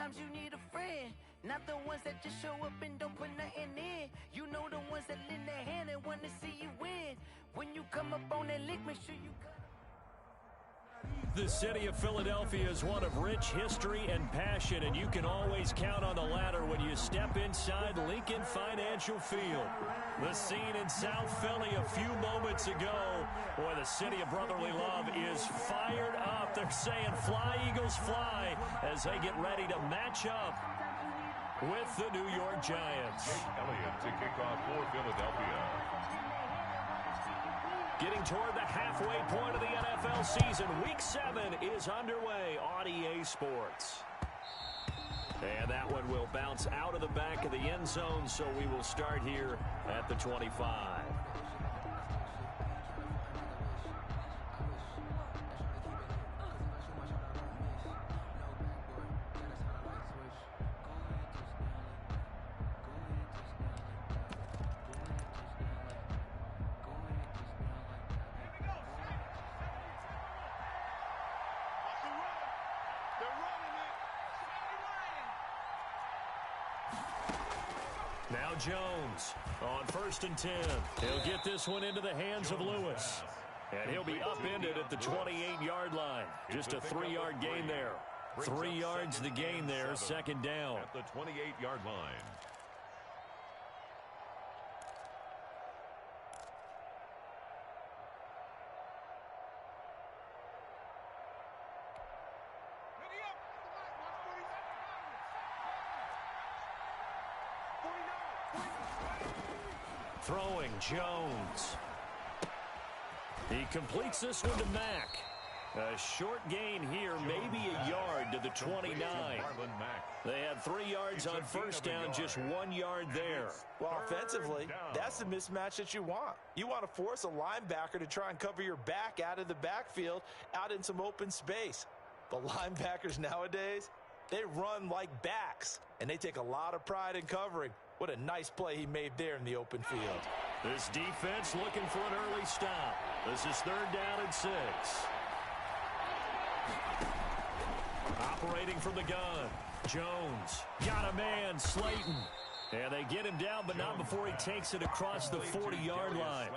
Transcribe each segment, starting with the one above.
Sometimes you need a friend, not the ones that just show up and don't put nothing in. You know the ones that lend their hand and want to see you win. When you come up on that lick, make sure you cut. The city of Philadelphia is one of rich history and passion, and you can always count on the latter when you step inside Lincoln Financial Field. The scene in South Philly a few moments ago. Boy, the city of brotherly love is fired up. They're saying fly, Eagles, fly, as they get ready to match up with the New York Giants. Elliott to kick off for Philadelphia. Getting toward the halfway point of the NFL season. Week 7 is underway on EA Sports. And that one will bounce out of the back of the end zone, so we will start here at the 25. Now Jones on 1st and 10. He'll get this one into the hands of Lewis. And he'll be upended at the 28-yard line. Just a 3-yard gain there. 3 yards the gain there, 2nd down. At the 28-yard line. Throwing Jones. He completes this one to Mack. A short gain here, maybe a yard to the 29. They had 3 yards on 1st down, just 1 yard there. Well, offensively, that's the mismatch that you want. You want to force a linebacker to try and cover your back out of the backfield, out in some open space. The linebackers nowadays, they run like backs, and they take a lot of pride in covering. What a nice play he made there in the open field. This defense looking for an early stop. This is 3rd down and 6. Operating from the gun. Jones got a man, Slayton. And they get him down, but not before he takes it across the 40-yard line.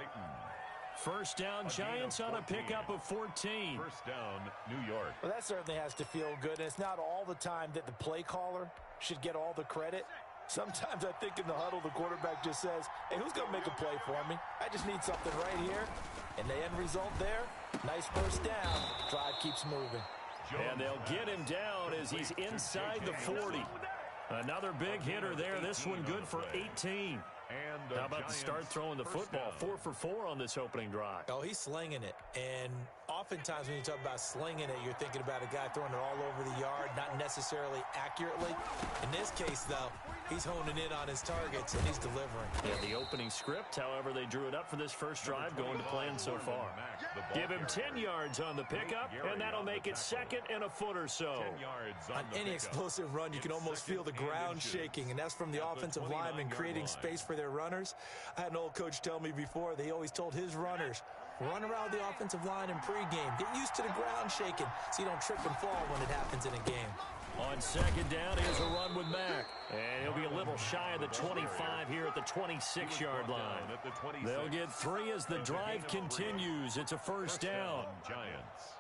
1st down, Giants on a pickup of 14. 1st down, New York. Well, that certainly has to feel good, and it's not all the time that the play caller should get all the credit. Sometimes I think in the huddle, the quarterback just says, hey, who's going to make a play for me? I just need something right here. And the end result there, nice 1st down. Drive keeps moving. And they'll get him down as he's inside the 40. Another big hitter there. This one good for 18. How about the start throwing the football? 4 for 4 on this opening drive. Oh, he's slinging it. And oftentimes when you talk about slinging it, you're thinking about a guy throwing it all over the yard, not necessarily accurately. In this case, though, he's honing in on his targets, and he's delivering. Yeah, the opening script, however, they drew it up for this first drive, going to plan so far. Give him 10 yards on the pickup, and that'll make it 2nd and a foot or so. On any explosive run, you can almost feel the ground shaking, and that's from the offensive lineman creating space for their runners. I had an old coach tell me before, they always told his runners, run around the offensive line in pregame. Get used to the ground shaking so you don't trip and fall when it happens in a game. On 2nd down, here's a run with Mack. And he'll be a little shy of the 25 here at the 26-yard line. They'll get 3 as the drive continues. It's a 1st down. Giants.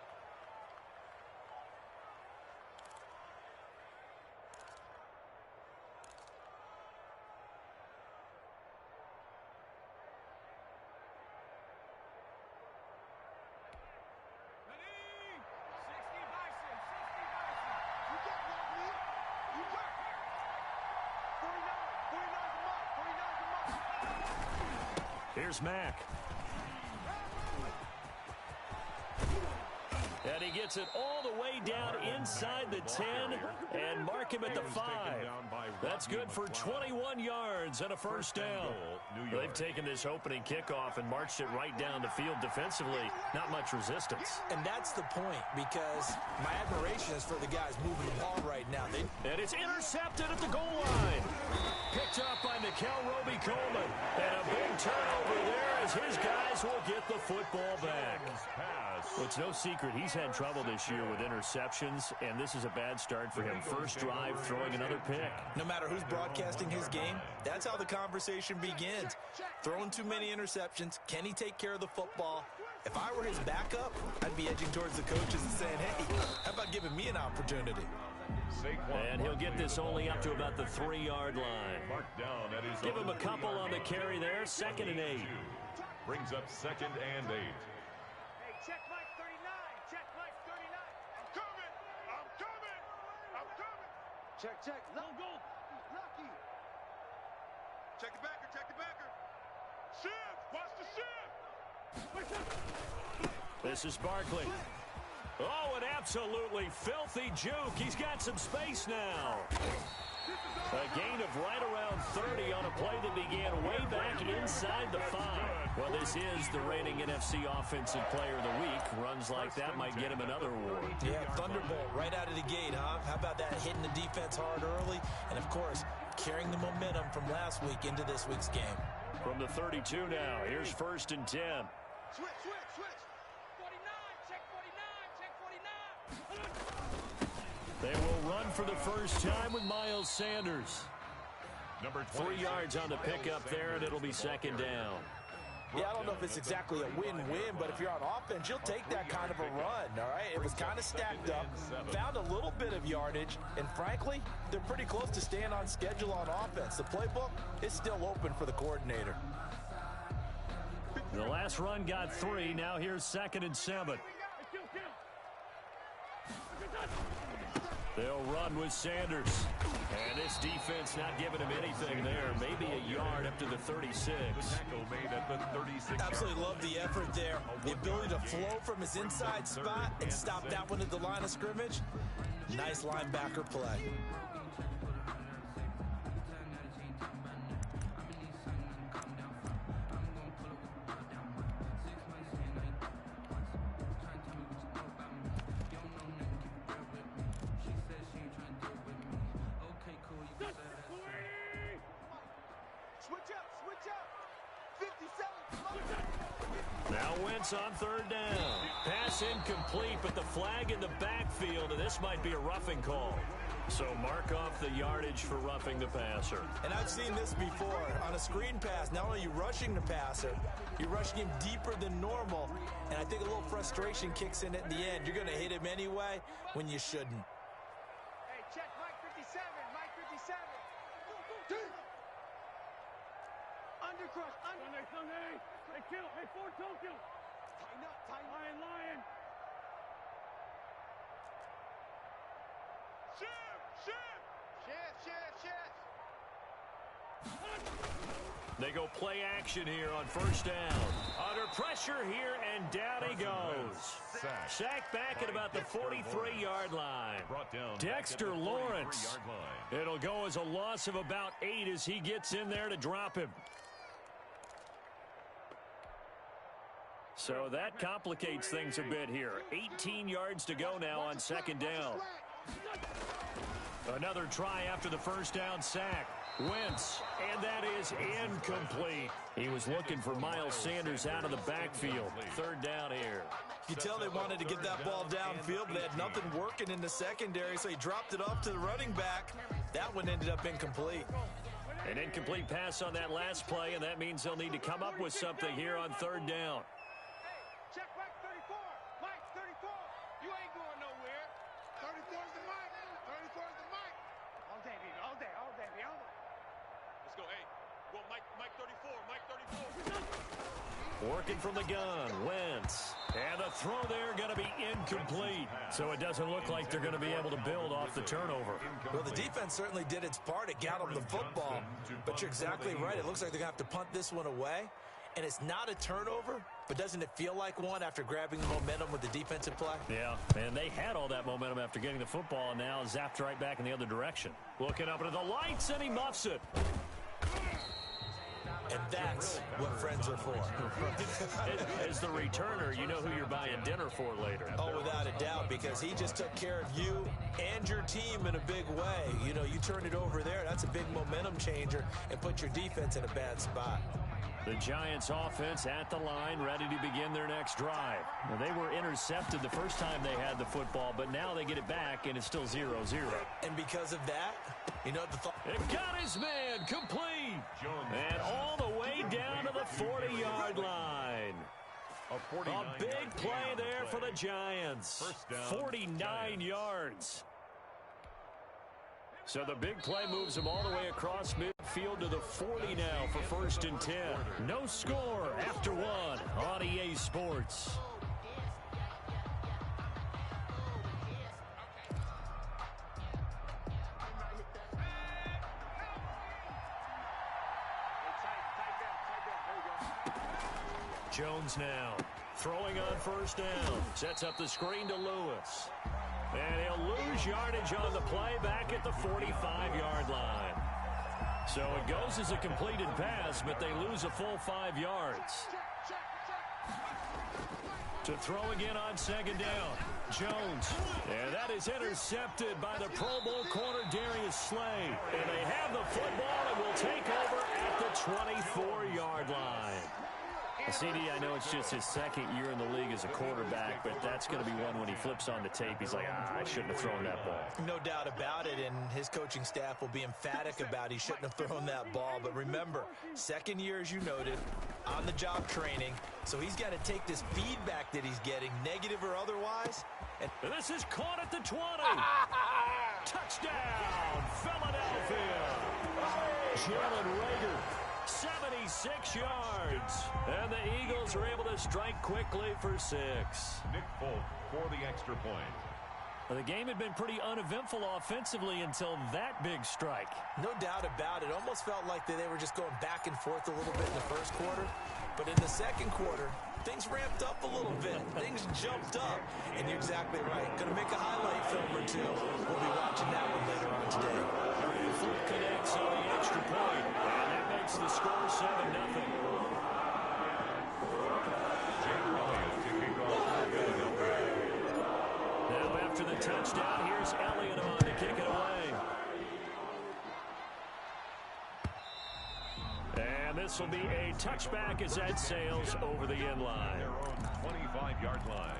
Here's Mack. And he gets it all the way down inside the 10 and mark him at the 5. That's good for 21 yards and a 1st down. They've taken this opening kickoff and marched it right down the field defensively. Not much resistance. And that's the point, because my admiration is for the guys moving the ball right now. And it's intercepted at the goal line. Picked up by Mikel Roby-Coleman. And a big turnover there as his guys will get the football back. Well, it's no secret he's had trouble this year with interceptions, and this is a bad start for him. First drive, throwing another pick. No matter who's broadcasting his game, that's how the conversation begins. Throwing too many interceptions. Can he take care of the football? If I were his backup, I'd be edging towards the coaches and saying, hey, how about giving me an opportunity? And he'll get this only up to about the 3-yard line. Give him a couple on the carry there. 2nd and 8. Brings up 2nd and 8. Hey, check Mike 39. Check Mike 39. I'm coming. I'm coming. I'm coming. Check. Go. Lucky. Check the backer. Check the backer. Shift. Watch the shift. This is Barkley. Oh, an absolutely filthy juke. He's got some space now. A gain of right around 30 on a play that began way back inside the 5. Well, this is the reigning NFC Offensive Player of the Week. Runs like that might get him another award. Yeah, thunderbolt right out of the gate, huh? How about that, hitting the defense hard early? And, of course, carrying the momentum from last week into this week's game. From the 32 now, here's 1st and 10. Switch. 49. Check 49. Check 49. They will run for the first time with Miles Sanders. 3 yards on the pickup there, and it'll be 2nd down. Yeah, I don't know if it's exactly a win-win, but if you're on offense, you'll take that kind of a run, all right? It was kind of stacked up, found a little bit of yardage, and frankly, they're pretty close to staying on schedule on offense. The playbook is still open for the coordinator. The last run got 3. Now here's 2nd and 7. They'll run with Sanders. And this defense not giving him anything there. Maybe a yard up to the 36. Absolutely love the effort there. The ability to flow from his inside spot and stop that one at the line of scrimmage. Nice linebacker play. Now Wentz on 3rd down. Pass incomplete, but the flag in the backfield, and this might be a roughing call. So mark off the yardage for roughing the passer. And I've seen this before. On a screen pass, not only are you rushing the passer, you're rushing him deeper than normal. And I think a little frustration kicks in at the end. You're going to hit him anyway when you shouldn't. Hey, check Mike 57. Mike 57. Undercrush. Sunday. Hey, kill. Hey, 4 Tokyo. Tighten up. Lion. Shift. They go play action here on 1st down. Under pressure here, and down he goes. Sacked back at about the 43-yard line. Dexter Lawrence. It'll go as a loss of about 8 as he gets in there to drop him. So that complicates things a bit here. 18 yards to go now on 2nd down. Another try after the 1st down sack. Wentz, and that is incomplete. He was looking for Miles Sanders out of the backfield. 3rd down here. You tell they wanted to get that ball downfield, but they had nothing working in the secondary, so he dropped it off to the running back. That one ended up incomplete. An incomplete pass on that last play, and that means they'll need to come up with something here on 3rd down. Check Mike 34. Mike 34. You ain't going nowhere. 34 is the mic. 34 is the mic. All day, baby. All day. Let's go. Hey, go Mike 34. Mike 34. Working from the gun, Wentz. And the throw there going to be incomplete. So it doesn't look like they're going to be able to build off the turnover. Well, the defense certainly did its part. It got them the football. But you're exactly right. It looks like they're going to have to punt this one away. And it's not a turnover, but doesn't it feel like one after grabbing the momentum with the defensive play? Yeah, and they had all that momentum after getting the football, and now zapped right back in the other direction. Looking up into the lights, and he muffs it. And that's what friends are for. As the returner, you know who you're buying dinner for later. Oh, without a doubt, because he just took care of you and your team in a big way. You know, you turn it over there, that's a big momentum changer, and put your defense in a bad spot. The Giants offense at the line, ready to begin their next drive. Now, they were intercepted the first time they had the football, but now they get it back, and it's still 0-0. And because of that, you know, it got his man complete. And all the way down to the 40-yard line. A big play there for the Giants. 49 yards. So the big play moves them all the way across midfield to the 40 now for 1st and 10. No score after 1 on EA Sports. Jones now throwing on 1st down. Sets up the screen to Lewis. And he'll lose yardage on the play back at the 45-yard line. So it goes as a completed pass, but they lose a full 5 yards. To throw again on 2nd down. Jones. And that is intercepted by the Pro Bowl corner Darius Slay. And they have the football and will take over at the 24-yard line. CD, I know it's just his 2nd year in the league as a quarterback, but that's going to be one when he flips on the tape. He's like, I shouldn't have thrown that ball. No doubt about it, and his coaching staff will be emphatic about he shouldn't have thrown that ball. But remember, 2nd year, as you noted, on-the-job training, so he's got to take this feedback that he's getting, negative or otherwise. And this is caught at the 20. Touchdown, Philadelphia. Jalen Reagor. 76 yards. And the Eagles are able to strike quickly for 6. Nick Folk for the extra point. Well, the game had been pretty uneventful offensively until that big strike. No doubt about it. Almost felt like they were just going back and forth a little bit in the 1st quarter. But in the 2nd quarter, things ramped up a little bit. Things jumped up. And you're exactly right. Going to make a highlight film or two. We'll be watching that one later on today. Folk connects on the extra point. And that makes the score 7-0. Now after the touchdown, here's Elliott on to kick it away. And this will be a touchback as that sails over the end line. Their own 25-yard line.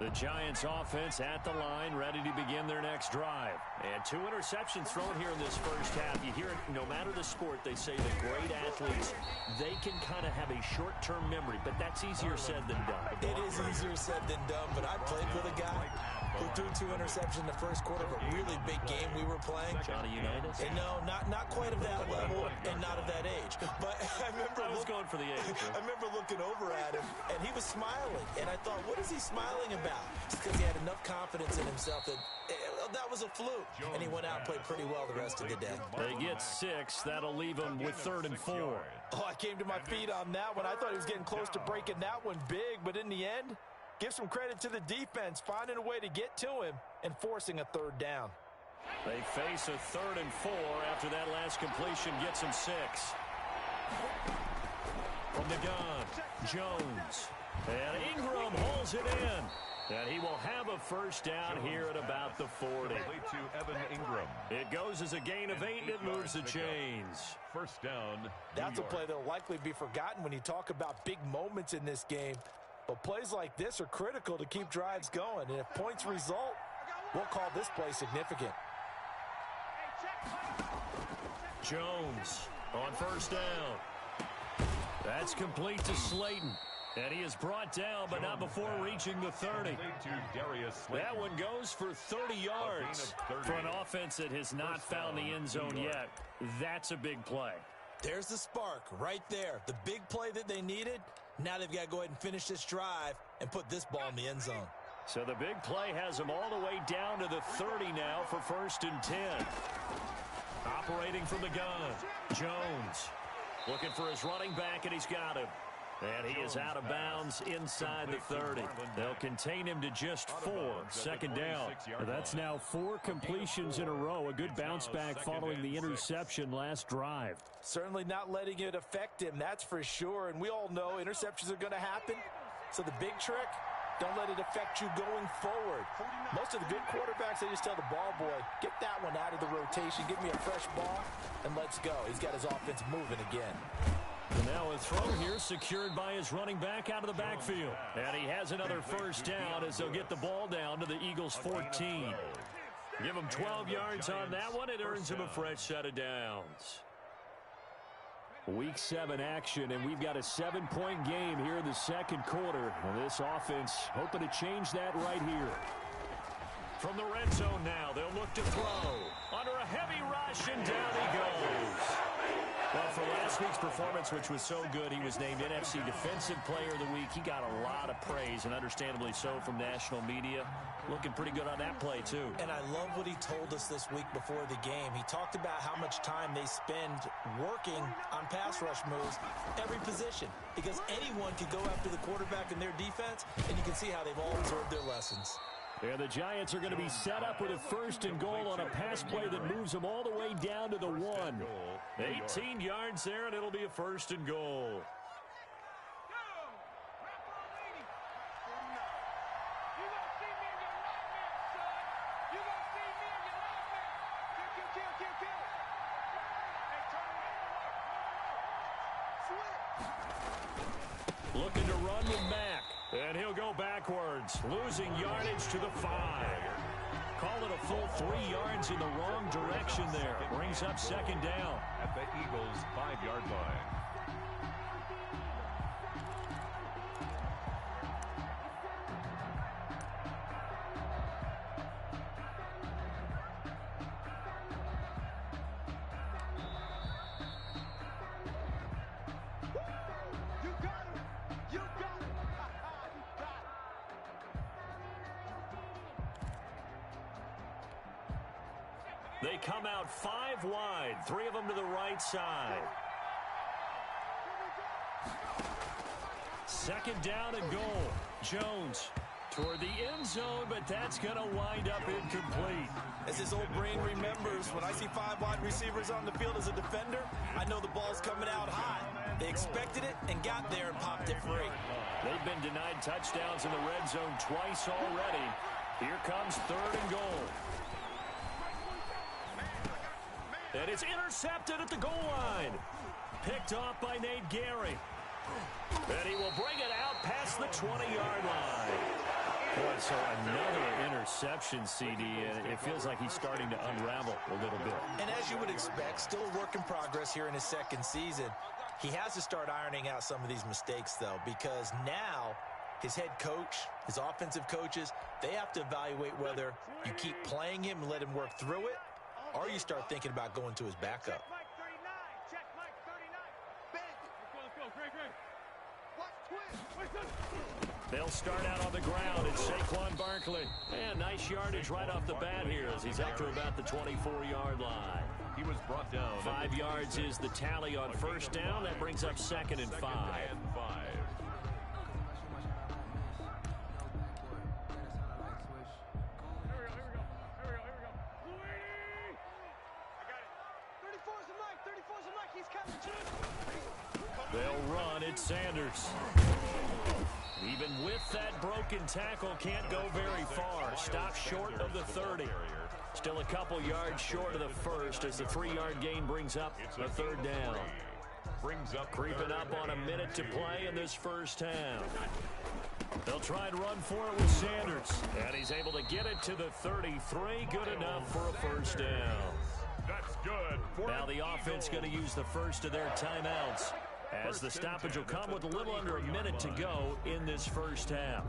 The Giants offense at the line, ready to begin their next drive. And 2 interceptions thrown here in this first half. You hear it, no matter the sport, they say that great athletes, they can kind of have a short-term memory, but that's easier said than done. It is easier said than done, but I played with a guy who threw 2 interceptions in the 1st quarter of a really big game we were playing. Johnny Unitas? And no, not quite of that level and not of that age. But I remember I was going for the age. I remember looking over at him, and he was smiling. And I thought, what is he smiling about? Just because he had enough confidence in himself that that was a fluke. And he went out and played pretty well the rest of the day. They get 6. That'll leave them with 3rd and 4. Oh, I came to my feet on that one. I thought he was getting close to breaking that one big, but in the end, give some credit to the defense, finding a way to get to him and forcing a 3rd down. They face a 3rd and 4 after that last completion gets them 6. From the gun, Jones. And Ingram holds it in. And he will have a 1st down here at about the 40. To Evan Ingram. It goes as a gain of 8, and it moves the chains. 1st down. That's a play that will likely be forgotten when you talk about big moments in this game. But plays like this are critical to keep drives going. And if points result, we'll call this play significant. Jones on 1st down. That's complete to Slayton. And he is brought down, but not before reaching the 30. That one goes for 30 yards. For an offense that has not found the end zone yet, that's a big play. There's the spark right there. The big play that they needed. Now they've got to go ahead and finish this drive and put this ball in the end zone. So the big play has them all the way down to the 30 now for 1st and 10. Operating from the gun, Jones looking for his running back, and he's got him. And he is out of bounds inside the 30. They'll contain him to just 4. 2nd down. That's now 4 completions in a row. A good bounce back following the interception last drive. Certainly not letting it affect him, that's for sure. And we all know interceptions are going to happen. So the big trick, Don't let it affect you going forward. Most of the good quarterbacks, they just tell the ball boy, get that one out of the rotation, give me a fresh ball, and let's go. He's got his offense moving again. And now a throw here secured by his running back out of the backfield. And he has another first down as they'll get the ball down to the Eagles' 14. Give him 12 yards on that one. It earns him a fresh set of downs. Week 7 action, and we've got a 7-point game here in the second quarter. And this offense hoping to change that right here. From the red zone now, they'll look to throw. Under a heavy rush, and down he goes. Well, for last week's performance, which was so good, he was named NFC Defensive Player of the Week. He got a lot of praise, and understandably so, from national media. Looking pretty good on that play, too. And I love what he told us this week before the game. He talked about how much time they spend working on pass rush moves, every position, because anyone could go after the quarterback in their defense, and you can see how they've all absorbed their lessons. And the Giants are going to be set up with a first and goal on a pass play that moves them all the way down to the 1. 18 yards there, and it'll be a first and goal. Looking to run with Mack. And he'll go backwards, losing yardage to the 5. Call it a full 3 yards in the wrong direction there. Brings up second down. At the Eagles' 5-yard line. They come out 5 wide, 3 of them to the right side. Second down and goal. Jones toward the end zone, but that's going to wind up incomplete. As his old brain remembers, when I see 5 wide receivers on the field as a defender, I know the ball's coming out high. They expected it and got there and popped it free. They've been denied touchdowns in the red zone twice already. Here comes third and goal. And it's intercepted at the goal line. Picked off by Nate Gary. And he will bring it out past the 20-yard line. Boy, so another interception, CD, and it feels like he's starting to unravel a little bit. And as you would expect, still a work in progress here in his second season. He has to start ironing out some of these mistakes, though, because now his head coach, his offensive coaches, they have to evaluate whether you keep playing him and let him work through it, or you start thinking about going to his backup. Check Mike 39. Check Mike 39. Bang. Let's go. Great. Watch twist. They'll start out on the ground. It's Saquon Barkley. And nice yardage right off the bat here as he's up to about the 24-yard line. He was brought down. 5 yards is the tally on first down. That brings up second and 5. They'll run it, Sanders. Even with that broken tackle, can't go very far. Stopped short of the 30. Still a couple yards short of the first as the 3-yard gain brings up a third down. Creeping up on a minute to play in this first half. They'll try and run for it with Sanders. And he's able to get it to the 33. Good enough for a first down. That's good. Now the offense going to use the first of their timeouts, as the stoppage will come with a little under a minute to go in this first half.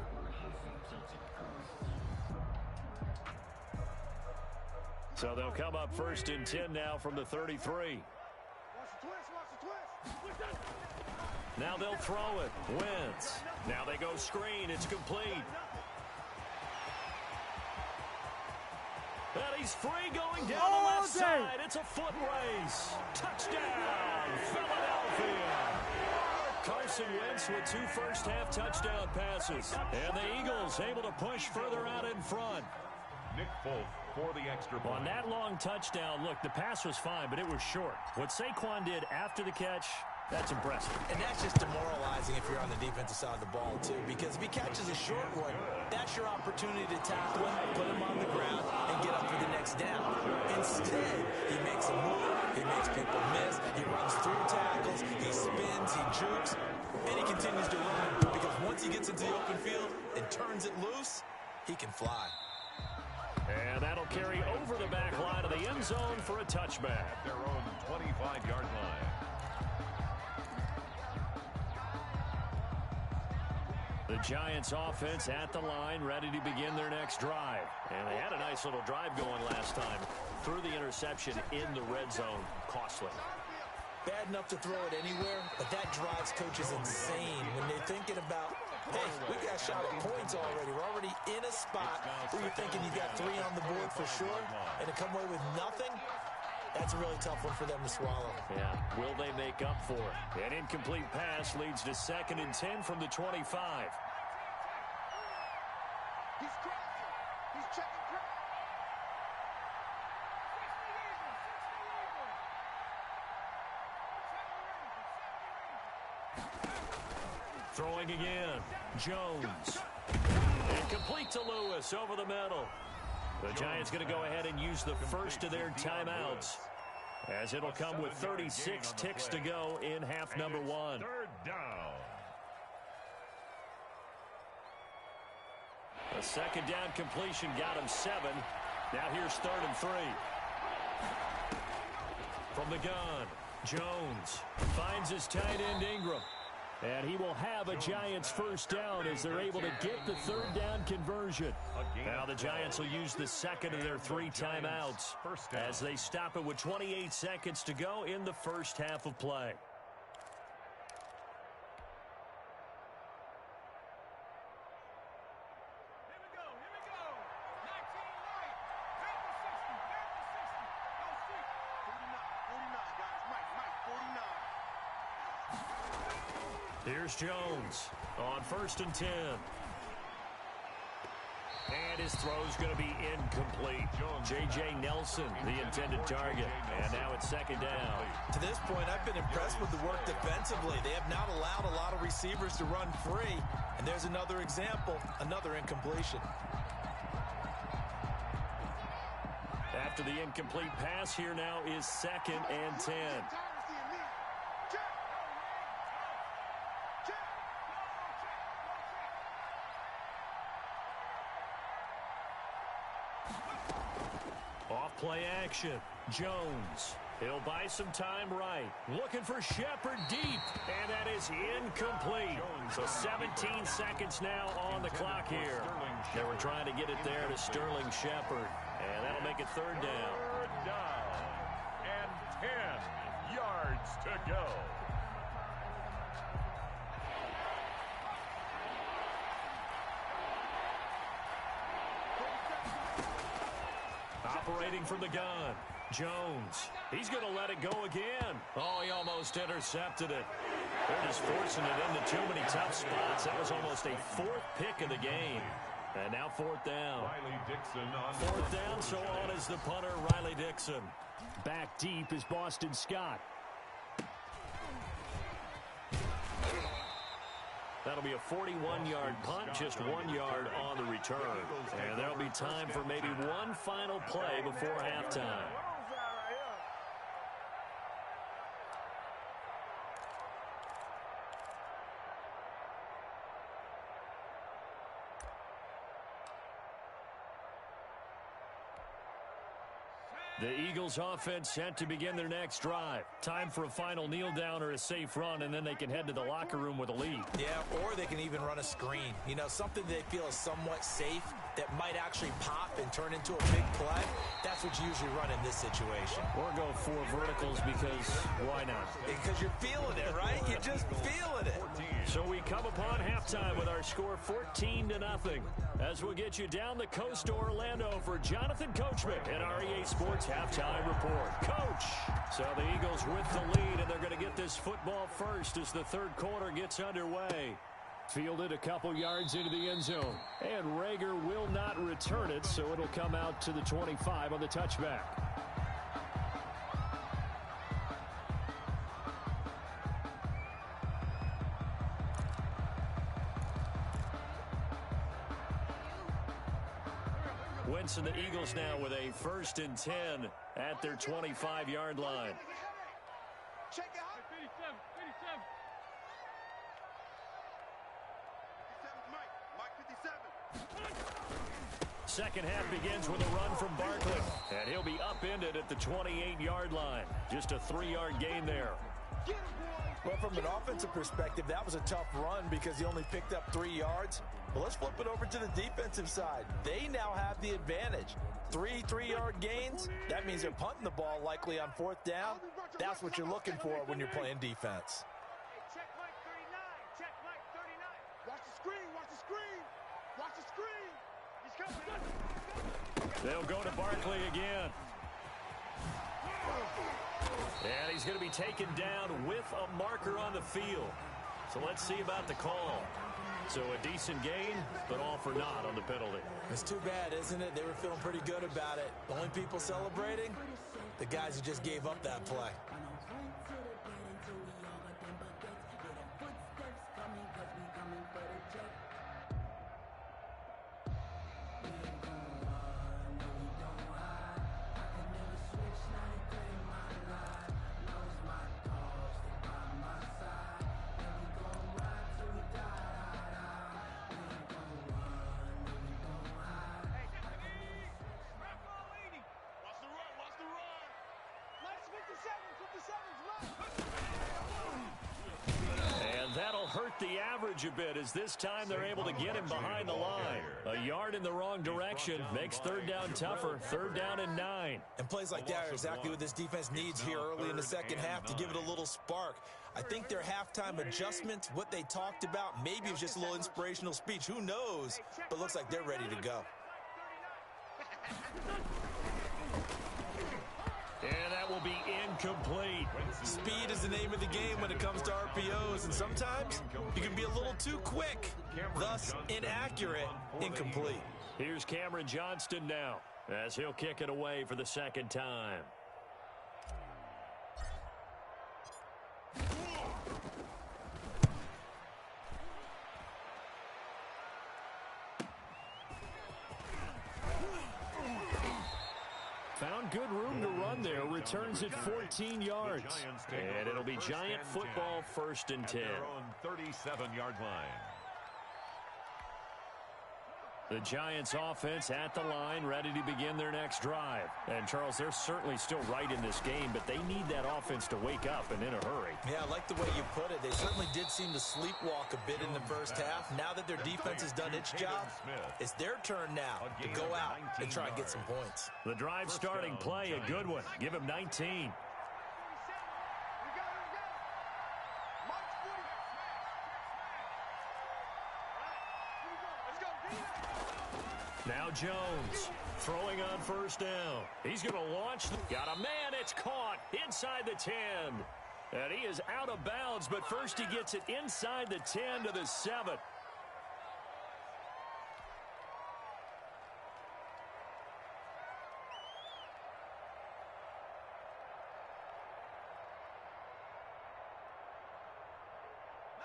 So they'll come up first and 10 now from the 33. Now they'll throw it. Wentz. Now they go screen. It's complete. And he's free going down the left side. It's a foot race. Touchdown, Philadelphia. Carson Wentz with 2 first-half touchdown passes. And the Eagles able to push further out in front. Nick Folk for the extra point. On that long touchdown, look, the pass was fine, but it was short. What Saquon did after the catch, That's impressive. And that's just demoralizing if you're on the defensive side of the ball, too, because if he catches a short one, that's your opportunity to tackle him, put him on the ground, and get up for the next down. Instead, he makes a move, he makes people miss, he runs through tackles, he spins, he jukes, and he continues to run, because once he gets into the open field and turns it loose, he can fly. And that'll carry over the back line of the end zone for a touchback. At their own 25-yard line. The Giants offense at the line, ready to begin their next drive. And they had a nice little drive going last time. Threw the interception in the red zone. Costly. Bad enough to throw it anywhere, but that drives coaches insane when they're thinking about, hey, we got a shot at points already. We're already in a spot where you're thinking you got 3 on the board for sure, and to come away with nothing, that's a really tough one for them to swallow. Yeah, will they make up for it? An incomplete pass leads to 2nd and 10 from the 25. He's crossing. He's checking cross. Throwing again. Jones. And complete to Lewis over the middle. The Giants going to go ahead and use the first of their timeouts, as it'll come with 36 ticks to go in half number 1. 3rd down. A 2nd down completion got him 7. Now here's 3rd and 3. From the gun, Jones finds his tight end Ingram. And he will have a Giants first down as they're able to get the 3rd down conversion. Now the Giants will use the 2nd of their 3 timeouts as they stop it with 28 seconds to go in the first half of play. Here's Jones on 1st and 10. And his throw's going to be incomplete. J.J. Nelson, the intended target. And now it's 2nd down. To this point, I've been impressed with the work defensively. They have not allowed a lot of receivers to run free. And there's another example, another incompletion. After the incomplete pass, here now is 2nd and 10. Play action. Jones. He'll buy some time right. Looking for Shepard deep. And that is incomplete. So 17 seconds now on the clock here. They were trying to get it there to Sterling Shepard. And that'll make it 3rd down. 3rd down. And 10 yards to go. Operating from the gun. Jones. He's going to let it go again. Oh, he almost intercepted it. They're just forcing it into too many tough spots. That was almost a 4th pick of the game. And now 4th down. Riley Dixon on 4th down, so on is the punter, Riley Dixon. Back deep is Boston Scott. That'll be a 41-yard punt, just 1 yard on the return. And there'll be time for maybe one final play before halftime. The Eagles offense set to begin their next drive. Time for a final kneel down or a safe run, and then they can head to the locker room with a lead. Yeah, or they can even run a screen. You know, something they feel is somewhat safe that might actually pop and turn into a big play. That's what you usually run in this situation. Or go 4 verticals because why not? Because you're feeling it, right? You're just feeling it. So we come upon halftime with our score 14-0 as we'll get you down the coast to Orlando for Jonathan Coachman and our EA Sports Halftime Report. Coach! So the Eagles with the lead, and they're going to get this football first as the 3rd quarter gets underway. Fielded a couple yards into the end zone. And Rager will not return it, so it'll come out to the 25 on the touchback. Winston, the Eagles now with a 1st and 10 at their 25-yard line. Check it out. 57, 57. 57, Mike. Mike 57. Second half begins with a run from Barkley, and he'll be upended at the 28-yard line. Just a 3-yard gain there. Well, from an offensive perspective, that was a tough run because he only picked up 3 yards. But let's flip it over to the defensive side. They now have the advantage. 3-3-yard gains, that means they're punting the ball likely on 4th down. That's what you're looking for when you're playing defense. Check Mike 39. Check Mike 39. Watch the screen. Watch the screen. Watch the screen. He's coming. They'll go to Barkley again. And he's going to be taken down with a marker on the field. So let's see about the call. So a decent gain, but all for naught on the penalty. It's too bad, isn't it? They were feeling pretty good about it. The only people celebrating, the guys who just gave up that play. And that'll hurt the average a bit as this time they're able to get him behind the line. A yard in the wrong direction makes 3rd down tougher. 3rd down and 9. And plays like that are exactly what this defense needs here early in the second half to give it a little spark. I think their halftime adjustment, what they talked about, maybe it was just a little inspirational speech. Who knows? But looks like they're ready to go. And that will be incomplete. Speed is the name of the game when it comes to RPOs, and sometimes you can be a little too quick, thus inaccurate, incomplete. Here's Cameron Johnston now as he'll kick it away for the 2nd time. Found good room to run there. Returns it 14 yards. And it'll be Giant football 1st and 10. Their own 37-yard line. The Giants offense at the line, ready to begin their next drive. And, Charles, they're certainly still right in this game, but they need that offense to wake up and in a hurry. Yeah, I like the way you put it. They certainly did seem to sleepwalk a bit in the first half. Now that their defense has done its job, it's their turn now to go out and try and get some points. The drive starting play, a good one. Give him 19. Now Jones throwing on 1st down. He's going to launch. Got a man. It's caught inside the 10. And he is out of bounds, but first he gets it inside the 10 to the 7.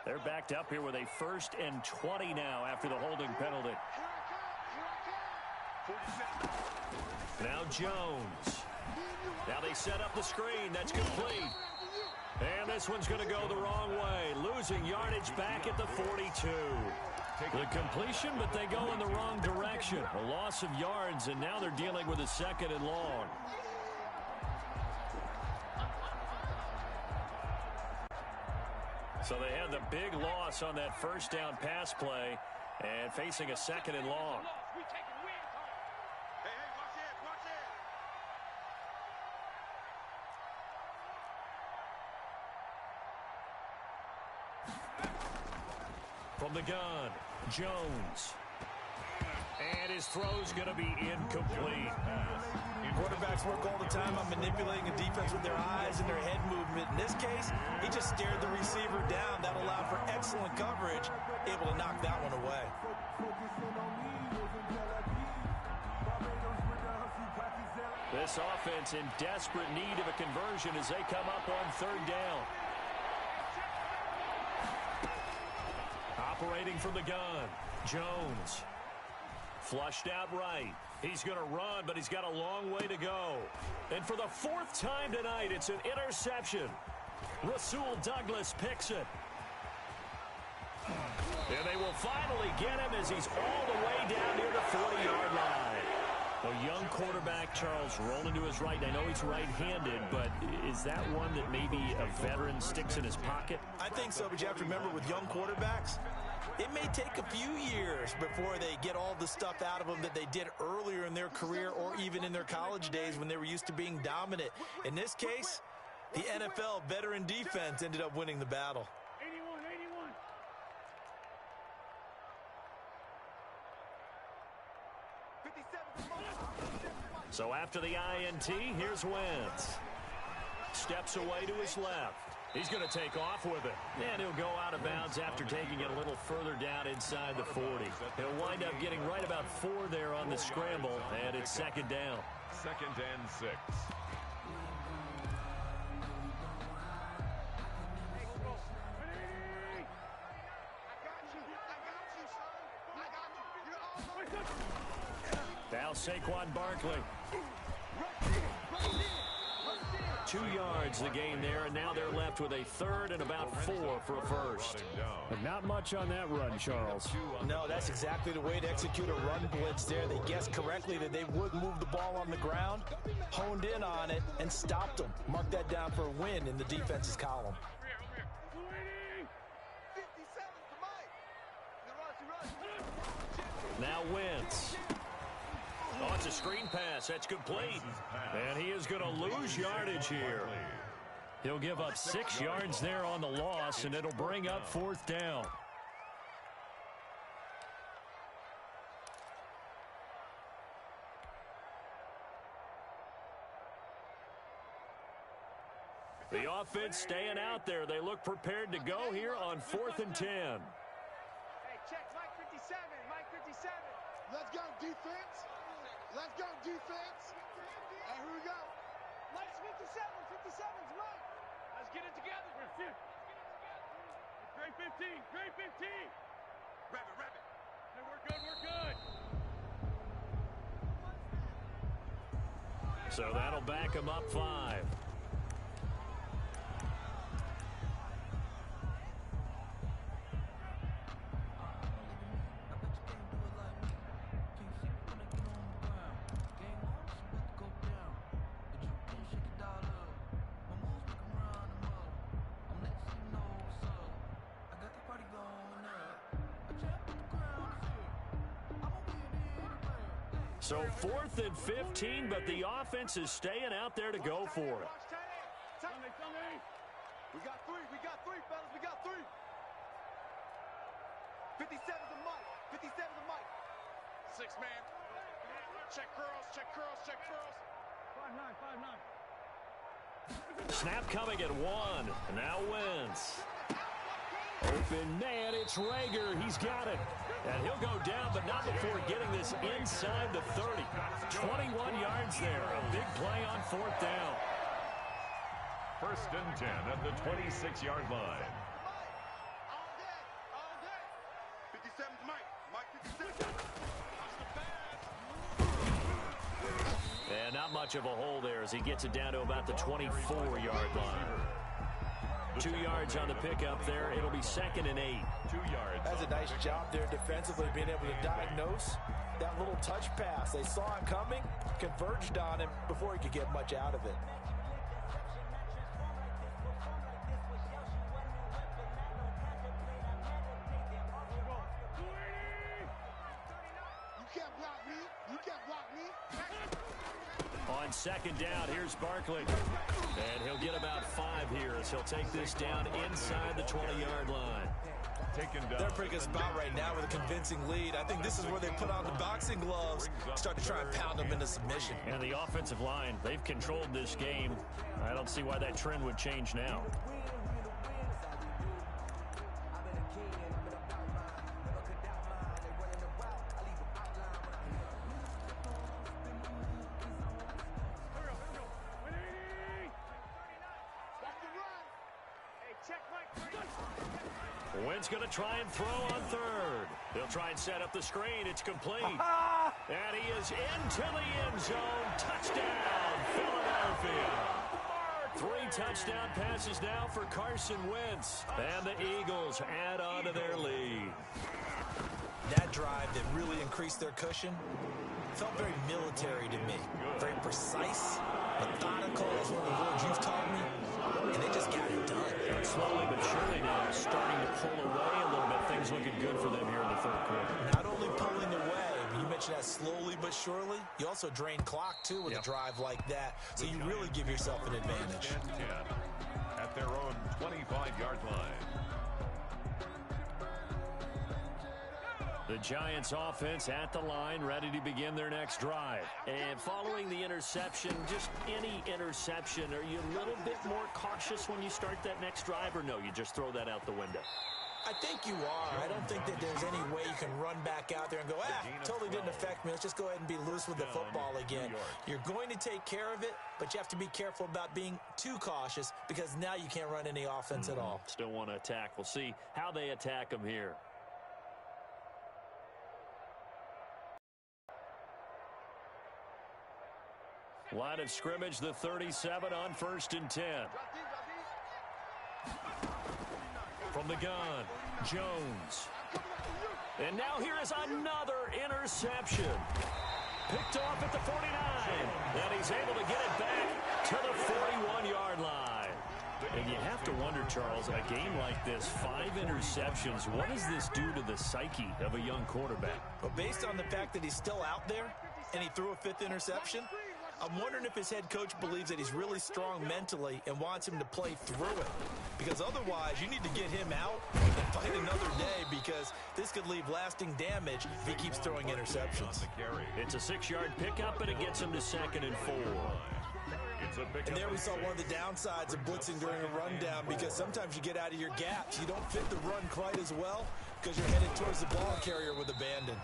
They're backed up here with a 1st and 20 now after the holding penalty. Now Jones. Now they set up the screen. That's complete. And this one's going to go the wrong way. Losing yardage back at the 42. The completion, but they go in the wrong direction. A loss of yards, and now they're dealing with a 2nd and long. So they had the big loss on that 1st down pass play and facing a 2nd and long. From the gun, Jones. And his throw's going to be incomplete. Quarterbacks work all the time on manipulating a defense with their eyes and their head movement. In this case, he just stared the receiver down. That allowed for excellent coverage, able to knock that one away. This offense in desperate need of a conversion as they come up on 3rd down. Operating from the gun, Jones. Flushed out right. He's going to run, but he's got a long way to go. And for the fourth time tonight, it's an interception. Rasul Douglas picks it. And they will finally get him as he's all the way down near the 40-yard line. A young quarterback, Charles, rolling to his right. I know he's right-handed, but is that one that maybe a veteran sticks in his pocket? I think so, but you have to remember with young quarterbacks, it may take a few years before they get all the stuff out of them that they did earlier in their career or even in their college days when they were used to being dominant. In this case, the NFL veteran defense ended up winning the battle. 81, 81. So after the INT, here's Wentz. Steps away to his left. He's going to take off with it. And he'll go out of bounds after taking it a little further down inside the 40. He'll wind up getting right about 4 there on the scramble, and it's second down. 2nd and 6. Now Saquon Barkley. 2 yards the gain there, and now they're left with a third and about 4 for a first. But not much on that run, Charles. No, that's exactly the way to execute a run blitz there. They guessed correctly that they would move the ball on the ground, honed in on it, and stopped them. Mark that down for a win in the defense's column. Now Wentz. Oh, it's a screen pass. That's complete. And he is going to lose yardage here. He'll give up 6 yards there on the loss, and it'll bring up 4th down. The offense staying out there. They look prepared to go here on 4th and 10. Hey, check Mike 57. Mike 57. Let's go, defense. Let's go, defense. And here we go. Mike's 57. 57's Mike. Let's get it together. Great 15. Great 15. Wrap it, wrap it. Hey, we're good, we're good. So that'll back him up 5. So 4th and 15, but the offense is staying out there to go for it. We got 3, fellas, we got 3. 57's a Mike, 57's a Mike. 6 man. Check curls, check curls, check curls. 5-9, 5-9. Snap coming at 1. Now Wentz. Open man, it's Rager. He's got it. And he'll go down, but not before getting this inside the 30. 21 yards there. A big play on 4th down. 1st and 10 at the 26-yard line. All day. 57's Mike. Mike 57. And not much of a hole there as he gets it down to about the 24-yard line. 2 yards on the pickup there. It'll be 2nd and 8. 2 yards. That's a nice job there defensively, being able to diagnose that little touch pass. They saw it coming, converged on him before he could get much out of it. You can't block me. You can't block me. On 2nd down, here's Barkley. And he'll get about 5 here as he'll take this down inside the 20-yard line. Taken down. They're in a pretty good spot right now with a convincing lead. I think this is where they put on the boxing gloves, start to try and pound them into submission. And the offensive line, they've controlled this game. I don't see why that trend would change now. Wentz going to try and throw on 3rd. He'll try and set up the screen. It's complete. And he is into the end zone. Touchdown, Philadelphia. 3 touchdown passes now for Carson Wentz. And the Eagles add on to their lead. That drive that really increased their cushion felt very military to me. Very precise, methodical, is one of the words you've taught me. And they just got it done. Slowly but surely now starting to pull away a little bit. Things looking good for them here in the third quarter. Not only pulling away, but you mentioned that slowly but surely. You also drain clock, too, with a drive like that. So you really give yourself an advantage. 10 at their own 25-yard line. The Giants offense at the line, ready to begin their next drive. And following the interception, just any interception, are you a little bit more cautious when you start that next drive, or no, you just throw that out the window? I think you are. I don't think that there's any way you can run back out there and go, totally didn't affect me. Let's just go ahead and be loose with the football again. You're going to take care of it, but you have to be careful about being too cautious because now you can't run any offense at all. Still want to attack. We'll see how they attack them here. Line of scrimmage, the 37 on 1st and 10. From the gun, Jones. And now here is another interception. Picked off at the 49. And he's able to get it back to the 41-yard line. And you have to wonder, Charles, a game like this, 5 interceptions, what does this do to the psyche of a young quarterback? But based on the fact that he's still out there and he threw a 5th interception, I'm wondering if his head coach believes that he's really strong mentally and wants him to play through it. Because otherwise, you need to get him out and fight another day because this could leave lasting damage if he keeps throwing interceptions. It's a 6-yard pickup, and it gets him to 2nd and 4. And there we saw one of the downsides of blitzing during a rundown because sometimes you get out of your gaps. You don't fit the run quite as well because you're headed towards the ball carrier with abandon.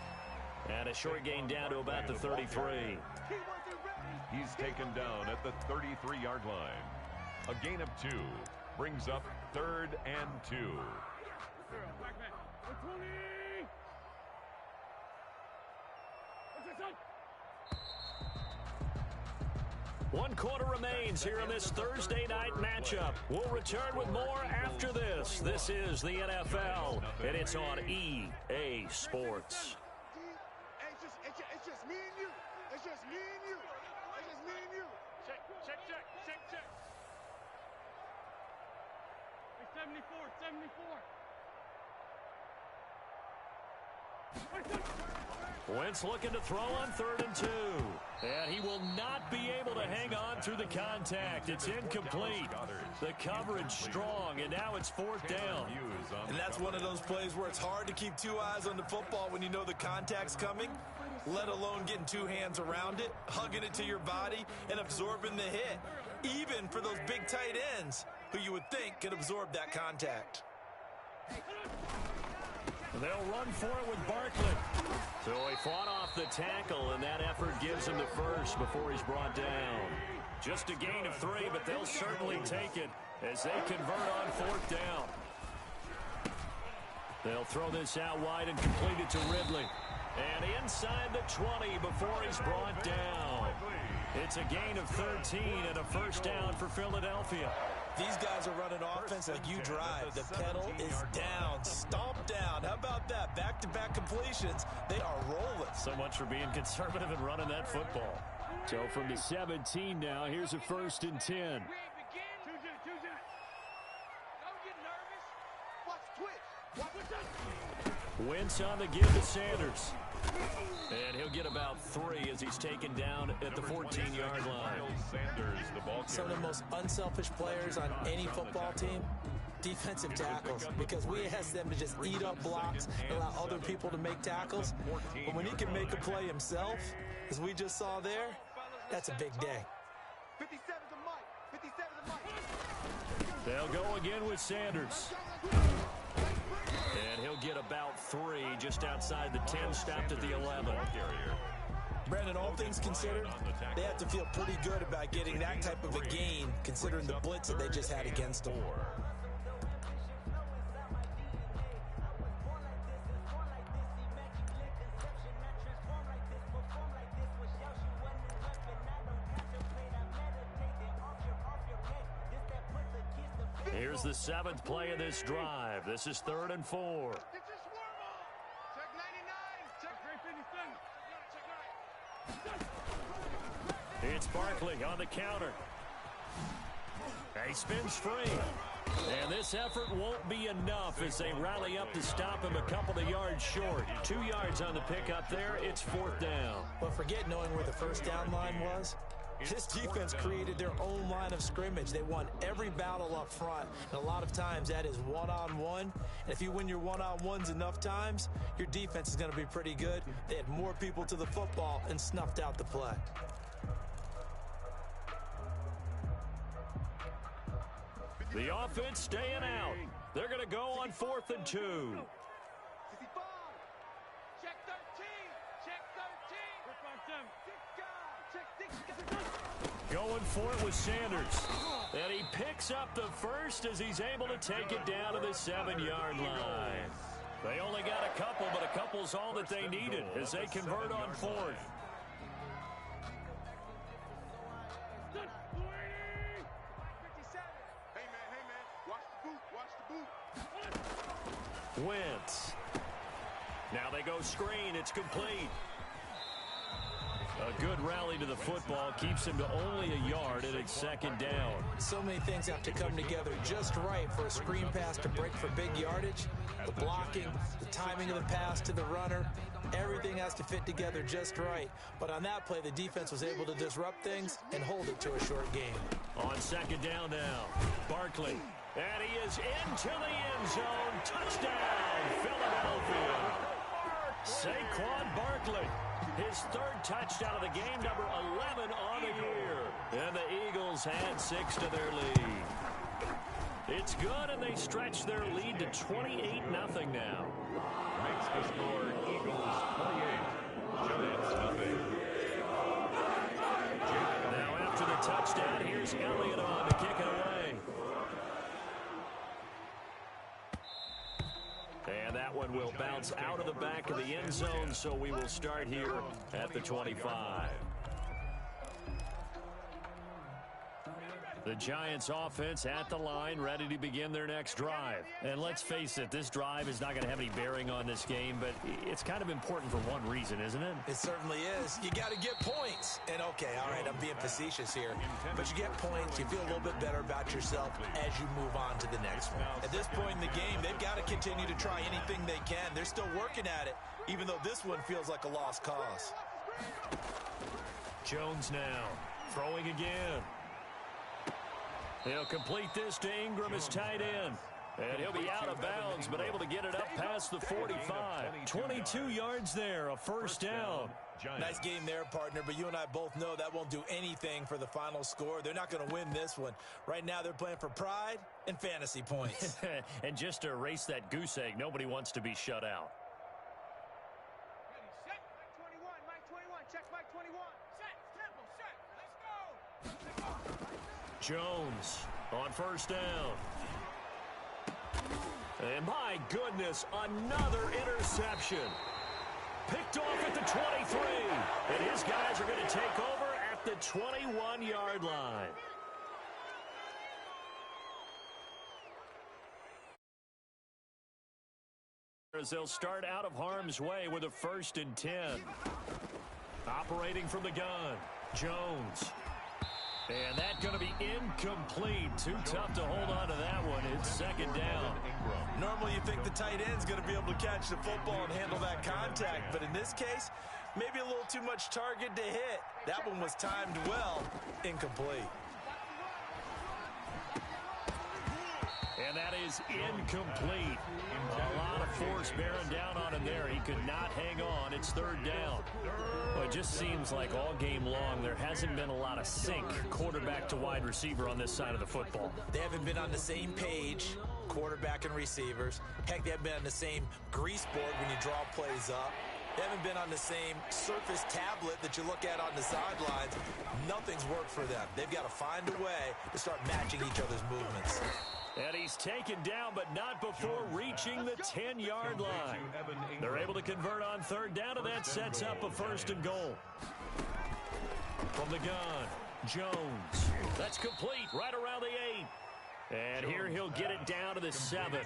And a short gain down to about the 33. He's taken down at the 33-yard line. A gain of 2 brings up 3rd and 2. One quarter remains here in this Thursday night matchup. We'll return with more after this. This is the NFL, and it's on EA Sports. It's just me and you. It's just me and you. It's just me and you. Check. 74. Wentz looking to throw on 3rd and 2. And he will not be able to hang on through the contact. It's incomplete. The coverage strong, and now it's 4th down. And that's one of those plays where it's hard to keep 2 eyes on the football when you know the contact's coming, let alone getting 2 hands around it, hugging it to your body, and absorbing the hit, even for those big tight ends who you would think could absorb that contact. They'll run for it with Barkley. So he fought off the tackle, and that effort gives him the first before he's brought down. Just a gain of 3, but they'll certainly take it as they convert on 4th down. They'll throw this out wide and complete it to Ridley. And inside the 20 before he's brought down. It's a gain of 13 and a 1st down for Philadelphia. These guys are running offense like you drive. The pedal is down, stomped down. How about that? Back-to-back completions. They are rolling. So much for being conservative and running that football. So from the 17 now, here's a 1st and 10. Don't get nervous. Watch twitch. Wentz on the give to Sanders. And he'll get about 3 as he's taken down at the 14-yard line. Some of the most unselfish players on any football team, defensive tackles, because we ask them to just eat up blocks and allow other people to make tackles. But when he can make a play himself, as we just saw there, that's a big day. 57's a mic. 57's a mic. They'll go again with Sanders. And he'll get about 3 just outside the 10, stopped at the 11. Brandon, all things considered, they have to feel pretty good about getting that type of a gain considering the blitz that they just had against them. Here's the 7th play of this drive. This is 3rd and 4. Get your swarm on. Check 99. Check It's Barkley on the counter. He spins free. And this effort won't be enough as they rally up to stop him a couple of yards short. 2 yards on the pickup there. It's 4th down. Well, forget knowing where the first down line was. This defense created their own line of scrimmage. They won every battle up front, and a lot of times that is one-on-one. And if you win your one-on-ones enough times, your defense is going to be pretty good. They had more people to the football and snuffed out the play. The offense staying out. They're going to go on 4th and 2. Check 13. Check 13. Going for it with Sanders. And he picks up the first as he's able to take it down to the 7-yard line. They only got a couple, but a couple's all that they needed as they convert on 4th. Wentz. Now they go screen. It's complete. A good rally to the football keeps him to only a yard, and it's 2nd down. So many things have to come together just right for a screen pass to break for big yardage. The blocking, the timing of the pass to the runner, everything has to fit together just right. But on that play, the defense was able to disrupt things and hold it to a short game. On 2nd down now, Barkley. And he is into the end zone. Touchdown, Philadelphia. Saquon Barkley. His 3rd touchdown of the game, number 11 on the year. And the Eagles add 6 to their lead. It's good, and they stretch their lead to 28-0 now. Makes the score Eagles 28, Giants nothing. Now after the touchdown, here's Elliott on to kick it away. And that one will bounce out of the back of the end zone, so we will start here at the 25. The Giants offense at the line, ready to begin their next drive. And let's face it, this drive is not going to have any bearing on this game, but it's kind of important for one reason, isn't it? It certainly is. You got to get points. And okay, all right, I'm being facetious here. But you get points, you feel a little bit better about yourself as you move on to the next one. At this point in the game, they've got to continue to try anything they can. They're still working at it, even though this one feels like a lost cause. Jones now, throwing again. He'll complete this to Ingram, his tight end. And he'll be out of bounds, but able to get it up past the 45. 22 yards there, a 1st down. Nice game there, partner, but you and I both know that won't do anything for the final score. They're not going to win this one. Right now, they're playing for pride and fantasy points. And just to erase that goose egg, nobody wants to be shut out. Set. Mike 21. Mike 21. Check Mike 21. Set. Temple. Set. Let's go. Jones on 1st down. And my goodness, another interception. Picked off at the 23. And his guys are going to take over at the 21-yard line. As they'll start out of harm's way with a 1st and 10. Operating from the gun, Jones. And that's going to be incomplete. Too tough to hold on to that one. It's 2nd down. Normally you think the tight end's going to be able to catch the football and handle that contact. But in this case, maybe a little too much target to hit. That one was timed well. Incomplete. And that is incomplete. A lot of force bearing down on him there. He could not hang on. It's 3rd down. Well, it just seems like all game long there hasn't been a lot of sync quarterback to wide receiver on this side of the football. They haven't been on the same page, quarterback and receivers. Heck, they haven't been on the same grease board when you draw plays up. They haven't been on the same surface tablet that you look at on the sidelines. Nothing's worked for them. They've got to find a way to start matching each other's movements. And he's taken down, but not before reaching the 10-yard line. They're able to convert on 3rd down, and that sets up a 1st and goal. From the gun, Jones. That's complete right around the 8. And here he'll get it down to the 7.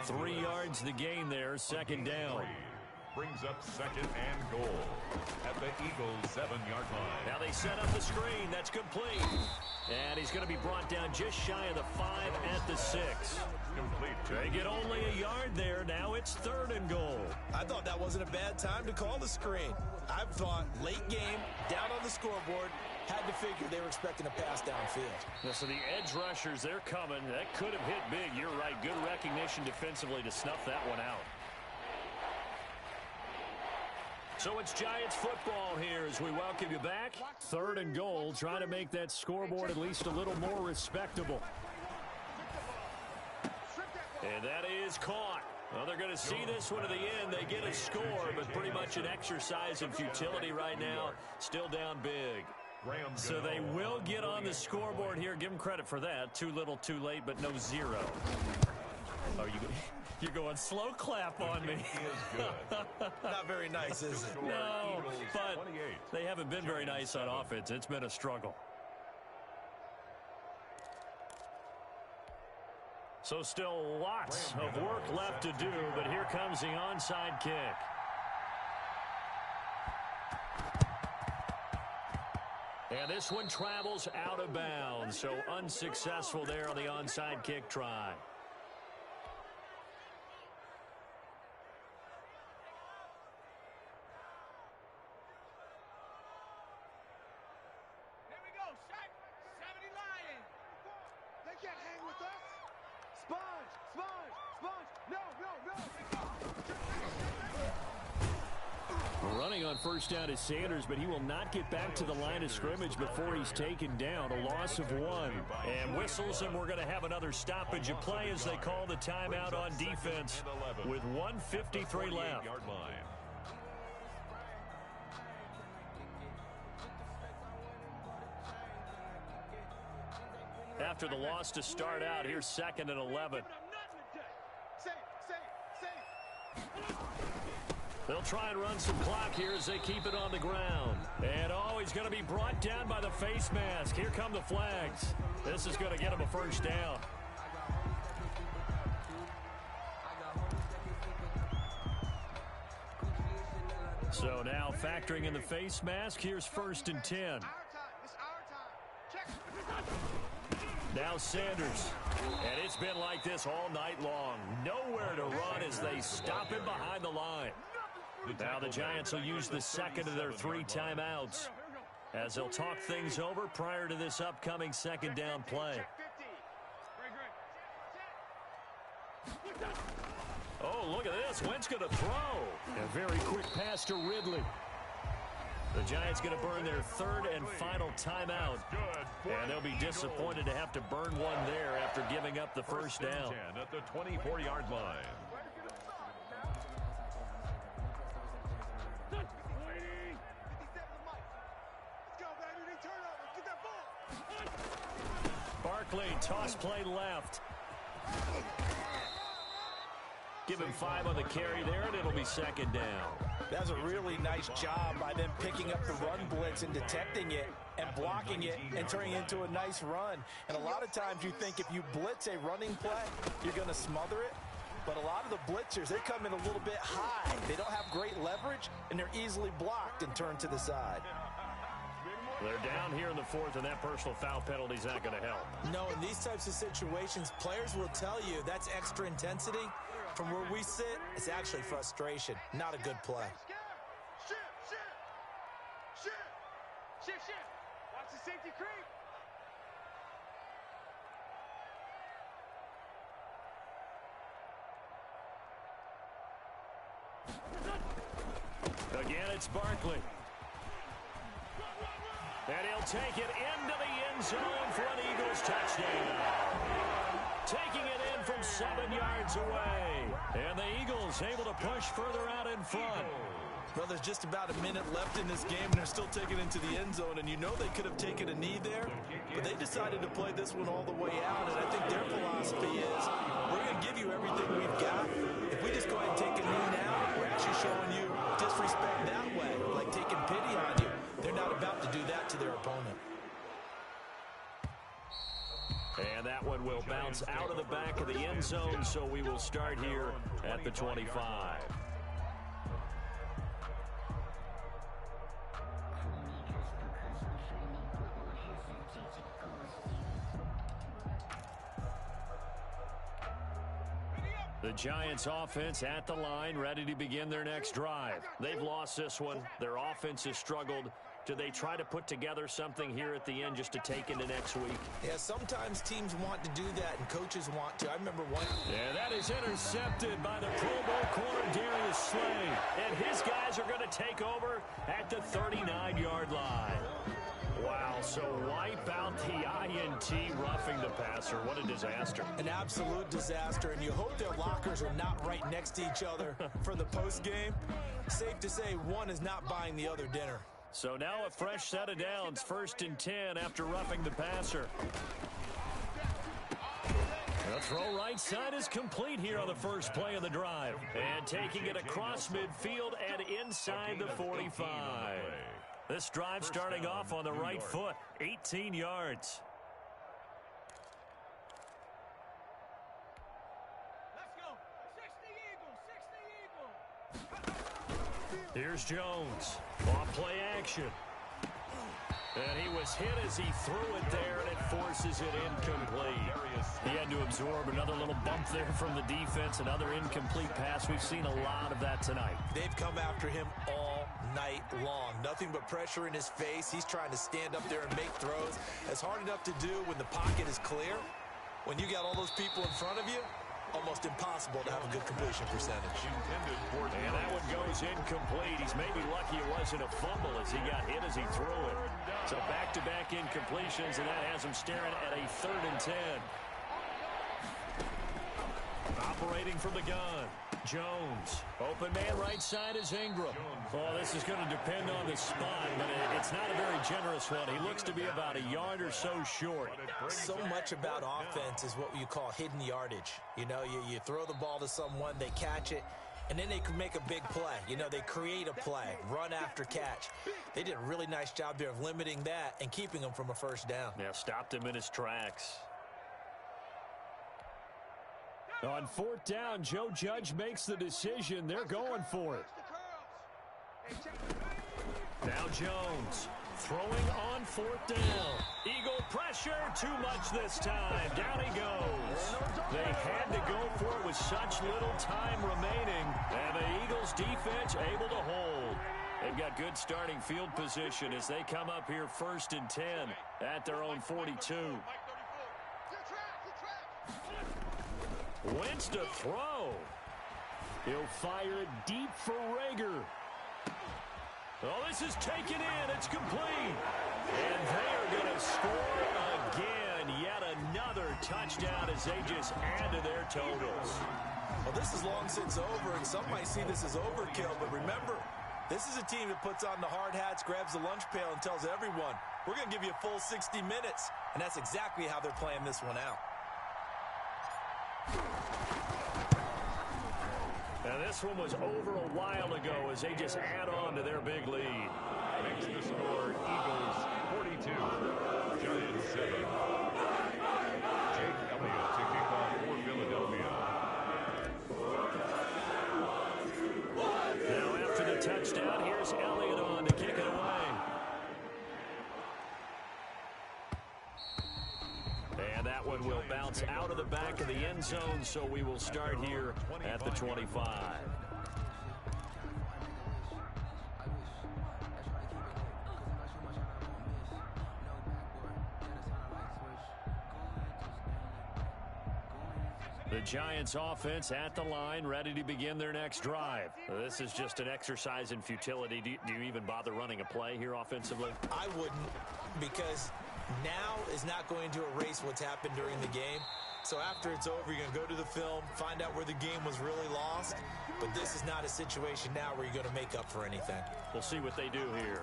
3 yards the gain there, second down. Brings up second and goal at the Eagles' 7-yard line. Now they set up the screen. That's complete. And he's going to be brought down just shy of the 5 at the 6. Complete. They get only a yard there. Now it's 3rd and goal. I thought that wasn't a bad time to call the screen. I thought late game, down on the scoreboard, had to figure they were expecting a pass downfield. Yeah, so the edge rushers, they're coming. That could have hit big. You're right. Good recognition defensively to snuff that one out. So it's Giants football here as we welcome you back. 3rd and goal, trying to make that scoreboard at least a little more respectable. And that is caught. Well, they're going to see this one to the end. They get a score, but pretty much an exercise in futility right now. Still down big. So they will get on the scoreboard here. Give them credit for that. Too little, too late, but no 0. Oh, you're going slow clap on me. Not very nice, is it? No, but they haven't been very nice on offense. It's been a struggle. So still lots of work left to do, but here comes the onside kick. And this one travels out of bounds, so unsuccessful there on the onside kick try. Here we go, shot. 70 Lions. They can't hang with us. Sponge, sponge, sponge. No, no, no. Running on first down is Sanders, but he will not get back to the line of scrimmage before he's taken down. A loss of 1. And whistles, and we're going to have another stoppage of play as they call the timeout on defense with 1:53 left. After the loss to start out, here's 2nd and 11. They'll try and run some clock here as they keep it on the ground. And, oh, he's going to be brought down by the face mask. Here come the flags. This is going to get him a first down. So now factoring in the face mask, here's 1st and 10. Now Sanders. And it's been like this all night long. Nowhere to run as they stop him behind the line. Now the Giants will use the 2nd of their 3 timeouts as they'll talk things over prior to this upcoming 2nd down play. Oh, look at this. Wentz going to throw. A very quick pass to Ridley. The Giants going to burn their 3rd and final timeout. And they'll be disappointed to have to burn one there after giving up the first down. At the 24-yard line. Barkley, toss play left. Give him 5 on the carry there, and it'll be 2nd down. That's a really nice job by them picking up the run blitz and detecting it and blocking it and turning it into a nice run. And a lot of times you think if you blitz a running play, you're going to smother it. But a lot of the blitzers, they come in a little bit high. They don't have great leverage, and they're easily blocked and turned to the side. They're down here in the 4th, and that personal foul penalty is not going to help. No, in these types of situations, players will tell you that's extra intensity. From where we sit, it's actually frustration, not a good play. Shift. Watch the safety creep. Again, it's Barkley. And he'll take it into the end zone for an Eagles touchdown. Taking it in from 7 yards away. And the Eagles able to push further out in front. Well, there's just about a minute left in this game, and they're still taking it into the end zone. And you know they could have taken a knee there, but they decided to play this one all the way out. And I think their philosophy is, we're going to give you everything we've got. If we just go ahead and take a knee now, we're actually showing you disrespect that way, like taking pity on you. They're not about to do that to their opponent. And that one will bounce bounce out of the back of the end zone, so we will start here at the 25. The Giants offense at the line, ready to begin their next drive. They've lost this one. Their offense has struggled. Do they try to put together something here at the end just to take into next week? Yeah, sometimes teams want to do that and coaches want to. I remember one. Yeah, that is intercepted by the Pro Bowl corner Darius Slay. And his guys are going to take over at the 39-yard line. Wow, so wipe out the INT roughing the passer. What a disaster. An absolute disaster, and you hope their lockers are not right next to each other for the postgame. Safe to say one is not buying the other dinner. So now a fresh set of downs, 1st and 10 after roughing the passer. The throw right side is complete here on the first play of the drive. And taking it across midfield and inside the 45. This drive starting off on the right foot, 18 yards. Let's go. 60 Eagles. Here's Jones. Off play action. And he was hit as he threw it there, and it forces it incomplete. He had to absorb another little bump there from the defense, another incomplete pass. We've seen a lot of that tonight. They've come after him all night long. Nothing but pressure in his face. He's trying to stand up there and make throws. It's hard enough to do when the pocket is clear. When you got all those people in front of you, almost impossible to have a good completion percentage. And that one goes incomplete. He's maybe lucky it wasn't a fumble as he got hit as he threw it. So back-to-back incompletions, and that has him staring at a 3rd and 10. Operating from the gun, Jones. Open man right side is Ingram. Oh, this is going to depend on the spot, but it's not a very generous one. He looks to be about a yard or so short. So much about offense is what you call hidden yardage. You know, you throw the ball to someone, they catch it, and then they can make a big play. You know, they create a play, run after catch. They did a really nice job there of limiting that and keeping him from a first down. Yeah, stopped him in his tracks. On 4th down, Joe Judge makes the decision. They're going for it. Now Jones throwing on 4th down. Eagle pressure, too much this time. Down he goes. They had to go for it with such little time remaining. And the Eagles defense able to hold. They've got good starting field position as they come up here 1st and 10 at their own 42. Wentz to throw. He'll fire it deep for Rager. Oh, this is taken in. It's complete. And they are going to score again. Yet another touchdown as they just add to their totals. Well, this is long since over, and some might see this as overkill. But remember, this is a team that puts on the hard hats, grabs the lunch pail, and tells everyone, we're going to give you a full 60 minutes. And that's exactly how they're playing this one out. Now this one was over a while ago as they just add on to their big lead. Makes the score Eagles 42, Giants 7. Jake Elliott to kick off for Philadelphia. Now after the touchdown, here's Elliott on to kick it away. And that one will bounce out of the back of the end zone, so we will start here at the 25. The Giants offense at the line, ready to begin their next drive. This is just an exercise in futility. Do you even bother running a play here offensively? I wouldn't, because now is not going to erase what's happened during the game. So after it's over, you're going to go to the film, find out where the game was really lost. But this is not a situation now where you're going to make up for anything. We'll see what they do here.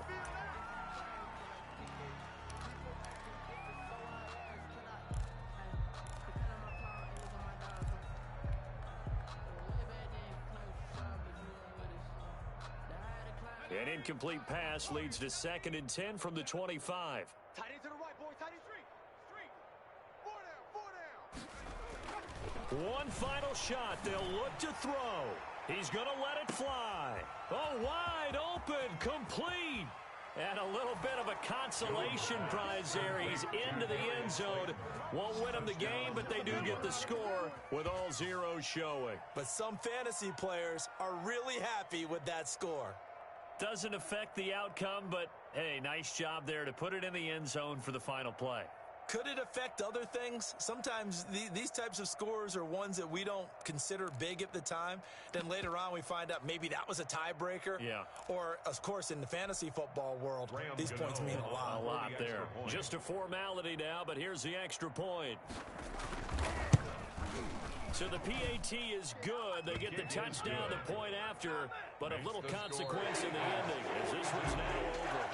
An incomplete pass leads to 2nd and 10 from the 25. Tight end to the right, boy. Tight end 3. 4 down. One final shot. They'll look to throw. He's going to let it fly. Oh, wide open, complete. And a little bit of a consolation prize there. He's into the end zone. Won't win him the game, but they do get the score with all zeros showing. But some fantasy players are really happy with that score. Doesn't affect the outcome, but, hey, nice job there to put it in the end zone for the final play. Could it affect other things? Sometimes these types of scores are ones that we don't consider big at the time. Then later on we find out maybe that was a tiebreaker. Yeah. Or, of course, in the fantasy football world, these points mean a lot. A lot there. Just a formality now, but here's the extra point. So the PAT is good. They get the touchdown, the point after, but of little consequence in the ending as this one's now over.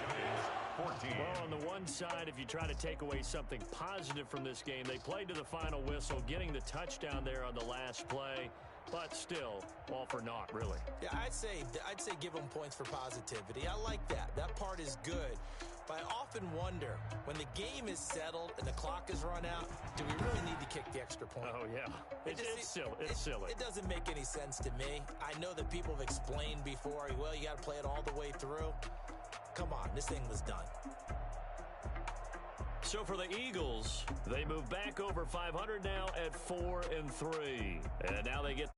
Well, on the one side, if you try to take away something positive from this game, they played to the final whistle, getting the touchdown there on the last play, but still, all for naught, really. Yeah, I'd say give them points for positivity. I like that. That part is good. But I often wonder, when the game is settled and the clock is run out, do we really need to kick the extra point? Oh, yeah. It's silly. It's silly. It doesn't make any sense to me. I know that people have explained before, well, you got to play it all the way through. Come on, this thing was done. So for the Eagles, they move back over 500 now at 4-3. And now they get